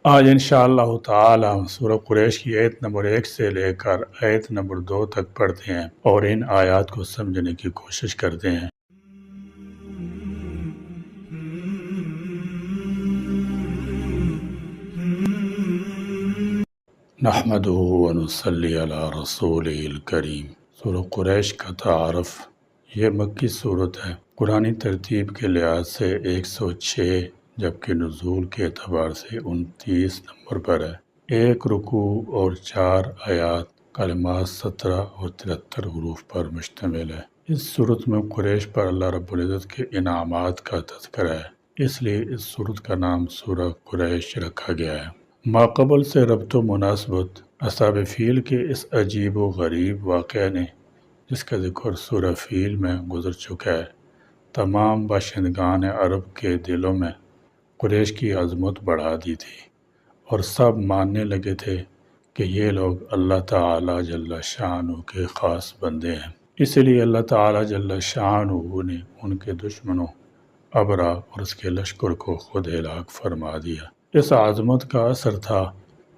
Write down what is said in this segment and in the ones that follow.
آج انشاءاللہ تعالی ہم سورہ قریش کی آیت نمبر 1 سے لے کر آیت نمبر 2 تک پڑھتے ہیں اور ان آیات کو سمجھنے کی کوشش کرتے ہیں۔ نحمدہ ونصلی علی رسولہ الکریم۔ سورہ قریش کا تعارف۔ یہ مکی صورت ہے۔ قرآنی ترتیب کے لحاظ سے 106 جبکہ نزول کے اعتبار سے 29 نمبر پر ہے۔ ایک رکوع اور 4 آیات، کلمات 17 اور 73 حروف پر مشتمل ہے۔ اس صورت میں قریش پر اللہ رب العزت کے انعامات کا تذکرہ ہے، اس لیے اس صورت کا نام سورہ قریش رکھا گیا ہے۔ ماقبل سے ربط و مناسبت۔ اصحاب فیل کے اس عجیب و غریب واقعے نے، جس کا ذکر سورہ فیل میں گزر چکا ہے، تمام باشندگان عرب کے دلوں میں قریش کی عظمت بڑھا دی تھی، اور سب ماننے لگے تھے کہ یہ لوگ اللہ تعالی جل شانہ کے خاص بندے ہیں۔ اس لیے اللہ تعالی جل شانہ نے ان کے دشمنوں ابرا اور اس کے لشکر کو خود ہلاک فرما دیا۔ اس عظمت کا اثر تھا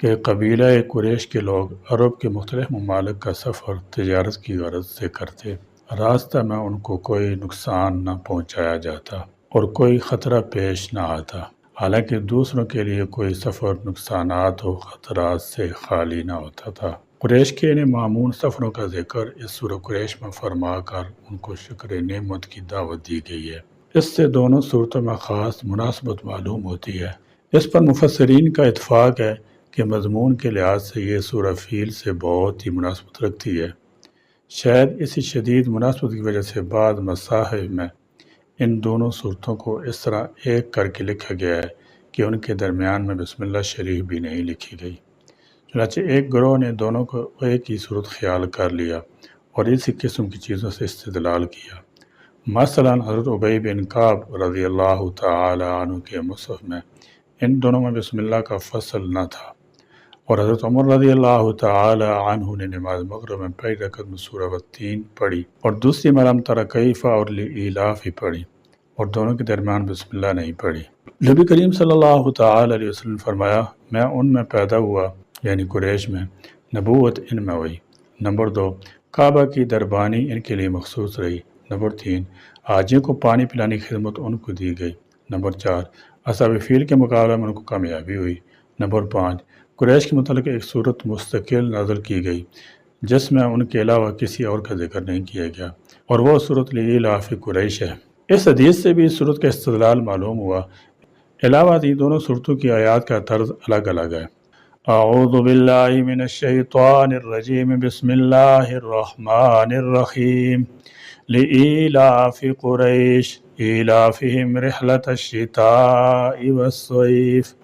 کہ قبیلہ قریش کے لوگ عرب کے مختلف ممالک کا سفر تجارت کی غرض سے کرتے۔ راستہ میں ان کو کوئی نقصان نہ پہنچایا جاتا اور کوئی خطرہ پیش نہ آتا، حالانکہ دوسروں کے لیے کوئی سفر نقصانات و خطرات سے خالی نہ ہوتا تھا۔ قریش کے ان معمون سفروں کا ذکر اس سورہ قریش میں فرما کر ان کو شکر نعمت کی دعوت دی گئی ہے۔ اس سے دونوں صورتوں میں خاص مناسبت معلوم ہوتی ہے۔ اس پر مفسرین کا اتفاق ہے کہ مضمون کے لحاظ سے یہ سورہ فیل سے بہت ہی مناسبت رکھتی ہے۔ شاید اسی شدید مناسبت کی وجہ سے بعض مصاحف میں ان دونوں صورتوں کو اس طرح ایک کر کے لکھا گیا ہے کہ ان کے درمیان میں بسم اللہ شریف بھی نہیں لکھی گئی۔ چنانچہ ایک گروہ نے دونوں کو ایک ہی صورت خیال کر لیا اور اسی قسم کی چیزوں سے استدلال کیا۔ مثلا حضرت ابی بن کعب رضی اللہ تعالی عنہ کے مصحف میں ان دونوں میں بسم اللہ کا فصل نہ تھا، اور حضرت عمر رضی اللہ تعالی عنہ نے نماز مغرب میں پہلی رکعت میں سورہ والتین پڑھی اور دوسری میں لم تر کیف اور لإیلاف ہی پڑھی، اور دونوں کے درمیان بسم اللہ نہیں پڑھی۔ نبی کریم صلی اللہ تعالی علیہ وسلم نے فرمایا، میں ان میں پیدا ہوا، یعنی قریش میں، نبوت ان میں ہوئی۔ نمبر 2، کعبہ کی دربانی ان کے لیے مخصوص رہی۔ نمبر 3، حاجیوں کو پانی پلانے کی خدمت ان کو دی گئی۔ نمبر 4، اصحاب فیل کے مقابلے میں ان کو کامیابی ہوئی۔ نمبر 5، قریش کے متعلق ایک صورت مستقل نازل کی گئی جس میں ان کے علاوہ کسی اور کا ذکر نہیں کیا گیا، اور وہ صورت لإیلاف قریش ہے۔ اس حدیث سے بھی اس صورت کا استدلال معلوم ہوا۔ علاوہ ازیں دونوں صورتوں کی آیات کا طرز الگ الگ ہے۔ اعوذ باللہ من الشیطان الرجیم، بسم اللہ الرحمن الرحیم، لإیلاف قریش ایلافہم رحلۃ الشتاء والصیف۔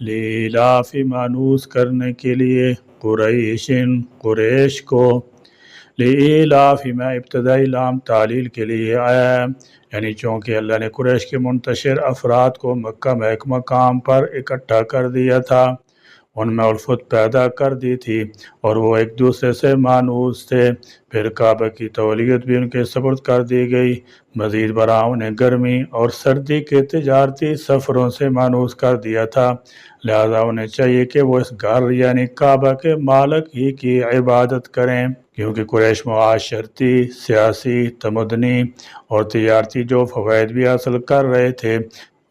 لإیلاف مانوس کرنے کے لیے قریش کو، لإیلاف میں ابتدائی لام تعلیل کے لیے آیا ہے، یعنی چونکہ اللہ نے قریش کے منتشر افراد کو مکہ میں ایک مقام پر اکٹھا کر دیا تھا، ان میں الفت پیدا کر دی تھی اور وہ ایک دوسرے سے مانوس تھے، پھر کعبہ کی تولیت بھی ان کے سپرد کر دی گئی، مزید برآں انہیں گرمی اور سردی کے تجارتی سفروں سے مانوس کر دیا تھا، لہذا انہیں چاہیے کہ وہ اس گھر یعنی کعبہ کے مالک ہی کی عبادت کریں، کیونکہ قریش معاشرتی، سیاسی، تمدنی اور تجارتی جو فوائد بھی حاصل کر رہے تھے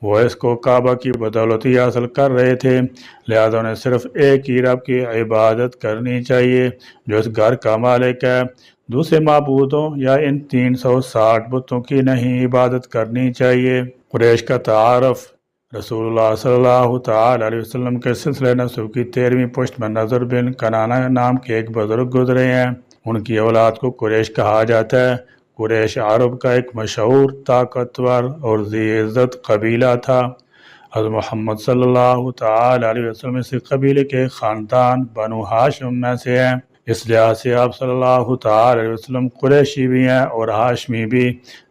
وہ اس کو کعبہ کی بدولت ہی حاصل کر رہے تھے، لہذا انہیں صرف ایک ہی رب کی عبادت کرنی چاہیے جو اس گھر کا مالک ہے، دوسرے معبودوں یا ان 360 بتوں کی نہیں عبادت کرنی چاہیے۔ قریش کا تعارف۔ رسول اللہ صلی اللہ تعالی علیہ وسلم کے سلسلہ نسب کی 13ویں پشت میں نضر بن کنانہ نام کے ایک بزرگ گزرے ہیں، ان کی اولاد کو قریش کہا جاتا ہے۔ قریش عرب کا ایک مشہور، طاقتور اور ذی عزت قبیلہ تھا۔ حضرت محمد صلی اللہ تعالی علیہ وسلم اسی قبیلے کے خاندان بنو ہاشم میں سے ہیں، اس لحاظ سے آپ صلی اللہ تعالی علیہ وسلم قریشی بھی ہیں اور ہاشمی بھی،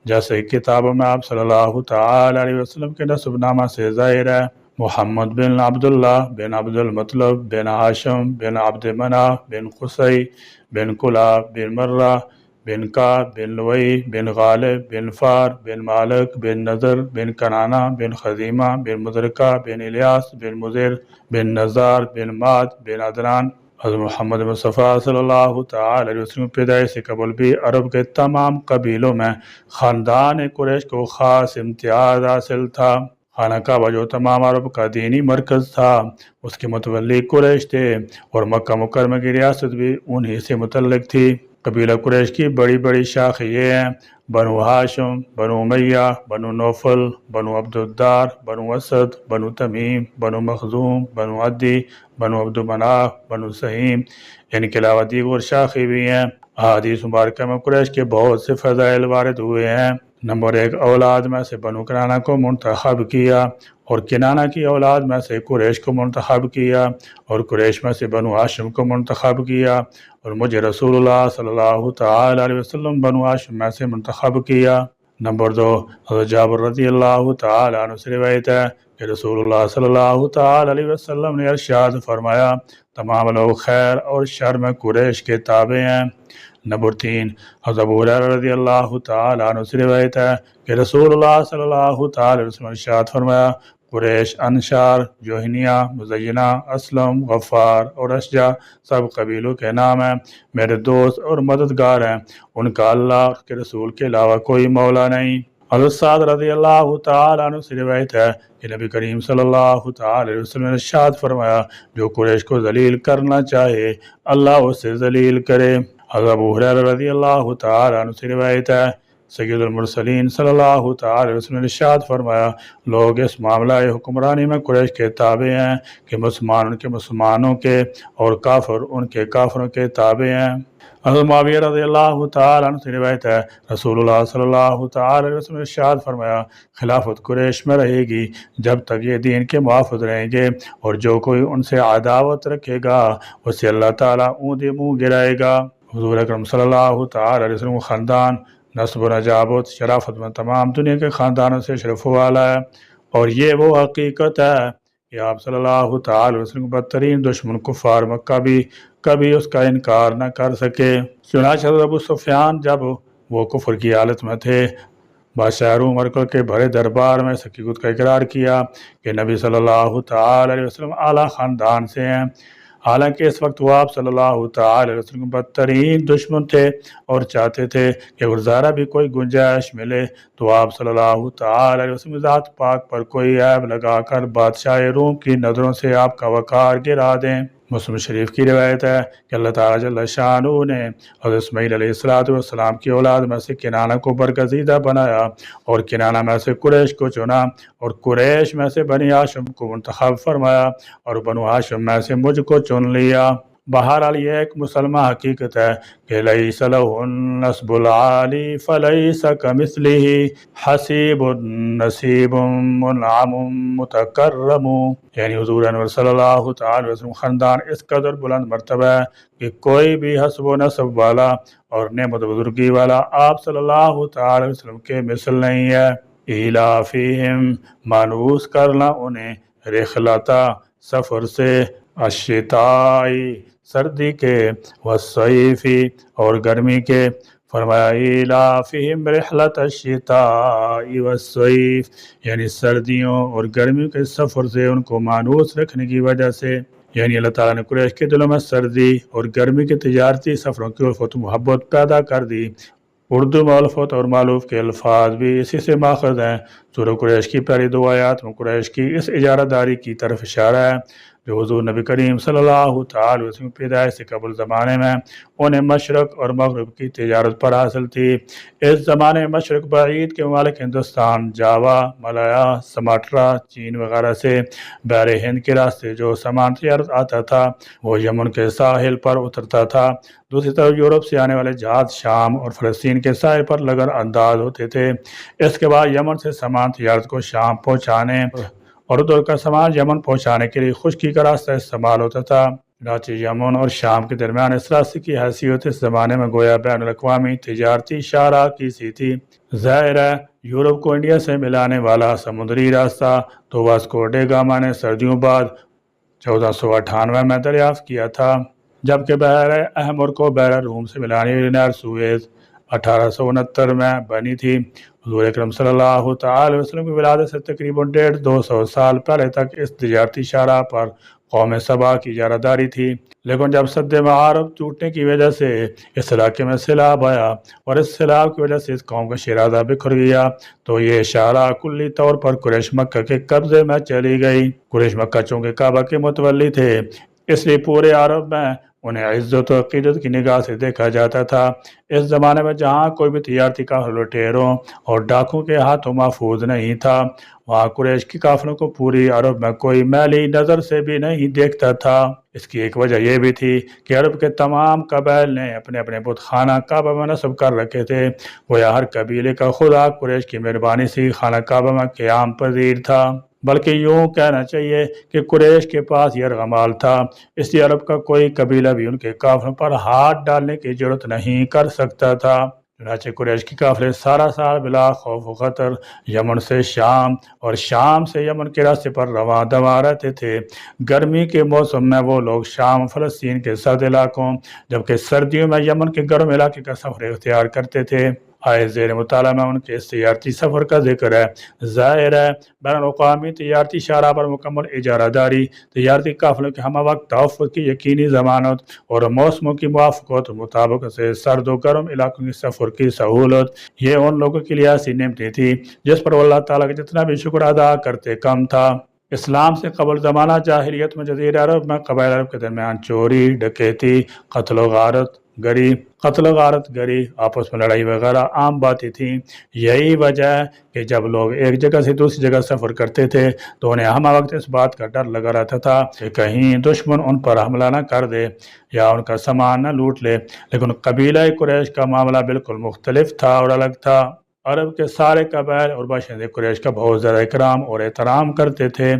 جیسے کتابوں میں آپ صلی اللہ تعالی علیہ وسلم کے نسب نامہ سے ظاہر ہے۔ محمد بن عبداللہ بن عبد المطلب بن ہاشم بن عبد مناف بن قصی بن کلاب بن مرہ بن کعب بن لوئی بن غالب بن فار بن مالک بن نضر بن کنانہ بن خزیمہ بن مدرکہ بن الیاس بن مضر بن نزار بن ماد بن عدنان۔ حضرت محمد مصطفیٰ صلی اللہ تعالی علیہ وسلم پیدائش سے قبل بھی عرب کے تمام قبیلوں میں خاندان قریش کو خاص امتیاز حاصل تھا۔ خانہ کعبہ جو تمام عرب کا دینی مرکز تھا، اس کے متولی قریش تھے، اور مکہ مکرمہ کی ریاست بھی انہی سے متعلق تھی۔ قبیلہ قریش کی بڑی بڑی شاخیں یہ ہیں: بنو ہاشم، بنو امیہ، بنو نوفل، بنو عبد الدار، بنو اسد، بنو تمیم، بنو مخزوم، بنو عدی، بنو عبد مناف، بنو سہیم۔ ان کے علاوہ دیگر شاخیں بھی ہیں۔ احادیث مبارکہ میں قریش کے بہت سے فضائل وارد ہوئے ہیں۔ نمبر 1، اولاد میں سے بنو کنانہ کو منتخب کیا، اور کنانہ کی اولاد میں سے قریش کو منتخب کیا، اور قریش میں سے بنو ہاشم کو منتخب کیا، اور مجھے رسول اللہ صلی اللہ تعالی علیہ وسلم بنو ہاشم میں سے منتخب کیا۔ نمبر 2، حضرت جابر رضی اللہ تعالی عنہ سے روایت ہے کہ رسول اللہ صلی اللہ تعالی علیہ وسلم نے ارشاد فرمایا: تمام لوگ خیر اور شر میں قریش کے تابع ہیں۔ نمبر 3، حضرت ابو ہریرہ رضی اللہ تعالی عنہ سے روایت ہے کہ رسول اللہ صلی اللہ تعالی علیہ وسلم نے ارشاد فرمایا: قریش، انشار، جوہنیہ، مزینہ، اسلم، غفار اور اشجع سب قبیلوں کے نام ہیں، میرے دوست اور مددگار ہیں، ان کا اللہ کے رسول کے علاوہ کوئی مولا نہیں۔ حضرت سعد رضی اللہ تعالی عنہ سے روایت ہے کہ نبی کریم صلی اللہ تعالی علیہ وسلم نے ارشاد فرمایا: جو قریش کو ذلیل کرنا چاہے اللہ اسے ذلیل کرے۔ حضرت ابو ہریرہ رضی اللہ تعالی عنہ سے روایت ہے سید المرسلین صلی اللہ تعالی علیہ وسلم نے ارشاد فرمایا: لوگ اس معاملہ حکمرانی میں قریش کے تابع ہیں کہ مسلمان ان کے مسلمانوں کے اور کافر ان کے کافروں کے تابع ہیں۔ حضرت معاویہ رضی اللہ تعالی عنہ سے روایت ہے رسول اللہ صلی اللہ تعالی علیہ وسلم نے ارشاد فرمایا: خلافت قریش میں رہے گی جب تک یہ دین کے محافظ رہیں گے، اور جو کوئی ان سے عداوت رکھے گا اسے اللہ تعالیٰ اوندا منہ گرائے گا۔ حضور اکرم صلی اللہ تعالی علیہ وسلم کا خاندان نسب و نجابت شرافت میں تمام دنیا کے خاندانوں سے شرف والا ہے، اور یہ وہ حقیقت ہے کہ آپ صلی اللہ تعالی وسلم کے بدترین دشمن کفار مکہ بھی کبھی اس کا انکار نہ کر سکے۔ چنانچہ حضرت ابو سفیان جب وہ کفر کی حالت میں تھے، بادشاہ روم ہرقل کے بھرے دربار میں اس حقیقت کا اقرار کیا کہ نبی صلی اللہ تعالی علیہ وسلم اعلیٰ خاندان سے ہیں، حالانکہ اس وقت وہ آپ صلی اللہ تعالی علیہ وسلم کے بدترین دشمن تھے اور چاہتے تھے کہ اگر ذرا بھی کوئی گنجائش ملے تو آپ صلی اللہ تعالی علیہ وسلم ذات پاک پر کوئی عیب لگا کر بادشاہ روم کی نظروں سے آپ کا وقار گرا دیں۔ مسلم شریف کی روایت ہے کہ اللہ تعالیٰ جل شانہ نے حضرت اسماعیل علیہ السلام کی اولاد میں سے کنانہ کو برگزیدہ بنایا، اور کنانہ میں سے قریش کو چنا، اور قریش میں سے بنی ہاشم کو منتخب فرمایا، اور بنو ہاشم میں سے مجھ کو چن لیا۔ بہرحال یہ ایک مسلمہ حقیقت ہے کہ لیس لہ النسب العالی فلیس کمثلہ حسیب نصیب منعم متکرم، یعنی حضور انور صلی اللہ تعالی وسلم خاندان اس قدر بلند مرتبہ ہے کہ کوئی بھی حسب و نسب والا اور نعمت و بزرگی والا آپ صلی اللہ تعالی وسلم کے مثل نہیں ہے۔ ایلافہم، مانوس کرنا انہیں، رحلتا، سفر سے، الشتائی، سردی کے، والصیفی، اور گرمی کے۔ فرمایا ایلافہم رحلت الشتاء والصیف، یعنی سردیوں اور گرمیوں کے سفر سے ان کو مانوس رکھنے کی وجہ سے، یعنی اللہ تعالیٰ نے قریش کے دلوں میں سردی اور گرمی کے تجارتی سفروں کی الفت و محبت پیدا کر دی۔ اردو میں الفت اور مالوف کے الفاظ بھی اسی سے ماخذ ہیں۔ سورہ قریش کی پہلی 2 آیات میں قریش کی اس اجارہ داری کی طرف اشارہ ہے جو حضور نبی کریم صلی اللہ تعالی وسلم کی پیدائش سے قبل زمانے میں انہیں مشرق اور مغرب کی تجارت پر حاصل تھی۔ اس زمانے میں مشرق بعید کے ممالک ہندوستان، جاوا، ملایا، سماٹرا، چین وغیرہ سے بحر ہند کے راستے جو سامان تجارت آتا تھا وہ یمن کے ساحل پر اترتا تھا۔ دوسری طرف یورپ سے آنے والے جہاز شام اور فلسطین کے ساحل پر لگر انداز ہوتے تھے۔ اس کے بعد یمن سے سامان تجارت کو شام پہنچانے اور ادھر کا سامان یمن پہنچانے کے لیے خشکی کا راستہ استعمال ہوتا تھا۔ چنانچہ یمن اور شام کے درمیان اس راستے کی حیثیت اس زمانے میں گویا بین الاقوامی تجارتی شاہراہ کی سی تھی۔ ظاہر ہے یورپ کو انڈیا سے ملانے والا سمندری راستہ تو واسکو ڈے گاما نے سردیوں بعد 1498 میں دریافت کیا تھا، جبکہ بحر احمر کو بحر روم سے ملانے والی نہر سویز 1869 میں بنی تھی۔ حضور اکرم صلی اللہ تعالی علیہ وسلم کی ولادت سے تقریباً 150-200 سال پہلے تک اس تجارتی شاہراہ پر قوم سبا کی اجارہ داری تھی، لیکن جب سد معارف ٹوٹنے کی وجہ سے اس علاقے میں سیلاب آیا اور اس سیلاب کی وجہ سے اس قوم کا شیرازہ بکھر گیا تو یہ شاہراہ کلی طور پر قریش مکہ کے قبضے میں چلی گئی۔ قریش مکہ چونکہ کعبہ کے متولی تھے، اس لیے پورے عرب میں انہیں عزت و عقیدت کی نگاہ سے دیکھا جاتا تھا۔ اس زمانے میں جہاں کوئی بھی تجارتی قافلہ لٹیروں اور ڈاکوں کے ہاتھوں محفوظ نہیں تھا، وہاں قریش کی قافلوں کو پوری عرب میں کوئی میلی نظر سے بھی نہیں دیکھتا تھا۔ اس کی ایک وجہ یہ بھی تھی کہ عرب کے تمام قبائل نے اپنے اپنے بت خانہ کعبہ میں نصب کر رکھے تھے، گویا ہر قبیلے کا خدا قریش کی مہربانی سے خانہ کعبہ میں قیام پذیر تھا۔ بلکہ یوں کہنا چاہیے کہ قریش کے پاس یرغمال تھا، اس لیے عرب کا کوئی قبیلہ بھی ان کے قافلوں پر ہاتھ ڈالنے کی جرت نہیں کر سکتا تھا۔ چنانچہ قریش کی قافلے سارا سال بلا خوف و خطر یمن سے شام اور شام سے یمن کے راستے پر رواں دواں رہتے تھے۔ گرمی کے موسم میں وہ لوگ شام فلسطین کے سرد علاقوں جبکہ سردیوں میں یمن کے گرم علاقے کا سفر اختیار کرتے تھے۔ آئے زیر مطالعہ میں ان کے اس تجارتی سفر کا ذکر ہے۔ ظاہر ہے بین الاقوامی تجارتی شاہراہ پر مکمل اجارہ داری، تجارتی قافلوں کے ہمہ وقت تحفظ کی یقینی ضمانت اور موسموں کی موافقت اور مطابقت سے سرد و گرم علاقوں کے سفر کی سہولت، یہ ان لوگوں کے لیے ایسی نعمتیں تھی جس پر وہ اللہ تعالیٰ کا جتنا بھی شکر ادا کرتے کم تھا۔ اسلام سے قبل زمانہ جاہلیت میں جزیرہ عرب میں قبائل عرب کے درمیان چوری، ڈکیتی، قتل و غارت گری، آپس میں لڑائی وغیرہ عام باتیں تھیں۔ یہی وجہ ہے کہ جب لوگ ایک جگہ سے دوسری جگہ سفر کرتے تھے تو انہیں ہمہ وقت اس بات کا ڈر لگا رہتا تھا کہ کہیں دشمن ان پر حملہ نہ کر دے یا ان کا سامان نہ لوٹ لے، لیکن قبیلہ قریش کا معاملہ بالکل مختلف تھا اور الگ تھا۔ عرب کے سارے قبائل اور باشندے قریش کا بہت زیادہ اکرام اور احترام کرتے تھے،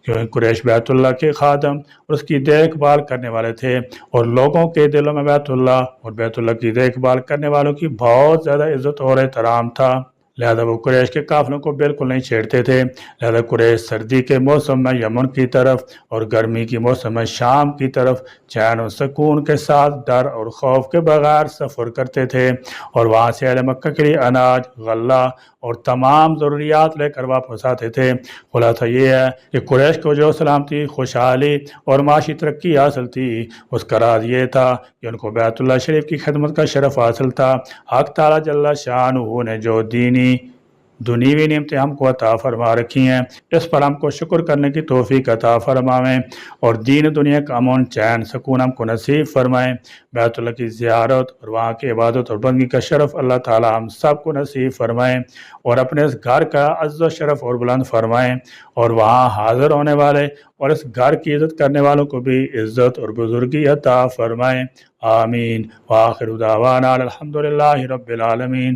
کیونکہ قریش بیت اللہ کے خادم اور اس کی دیکھ بھال کرنے والے تھے، اور لوگوں کے دلوں میں بیت اللہ اور بیت اللہ کی دیکھ بھال کرنے والوں کی بہت زیادہ عزت اور احترام تھا۔ لہذا وہ قریش کے قافلوں کو بالکل نہیں چھیڑتے تھے۔ لہذا قریش سردی کے موسم میں یمن کی طرف اور گرمی کے موسم میں شام کی طرف چین و سکون کے ساتھ ڈر اور خوف کے بغیر سفر کرتے تھے، اور وہاں سے اہل مکہ کے لیے اناج، غلہ اور تمام ضروریات لے کر واپس آتے تھے۔ خلاصہ یہ ہے کہ قریش کو جو سلامتی، خوشحالی اور معاشی ترقی حاصل تھی، اس کا راز یہ تھا کہ ان کو بیت اللہ شریف کی خدمت کا شرف حاصل تھا۔ حق تعالیٰ جل شانہ نے جو دنیوی نعمتیں ہم کو عطا فرما رکھی ہیں، اس پر ہم کو شکر کرنے کی توفیق عطا فرمائیں، اور دین دنیا کا امن، چین، سکون ہم کو نصیب فرمائیں۔ بیت اللہ کی زیارت اور وہاں کی عبادت اور بندگی کا شرف اللہ تعالیٰ ہم سب کو نصیب فرمائیں، اور اپنے اس گھر کا عز و شرف اور بلند فرمائیں، اور وہاں حاضر ہونے والے اور اس گھر کی عزت کرنے والوں کو بھی عزت اور بزرگی عطا فرمائیں۔ آمین۔ وآخر دعوانا الحمدللہ رب العالمین۔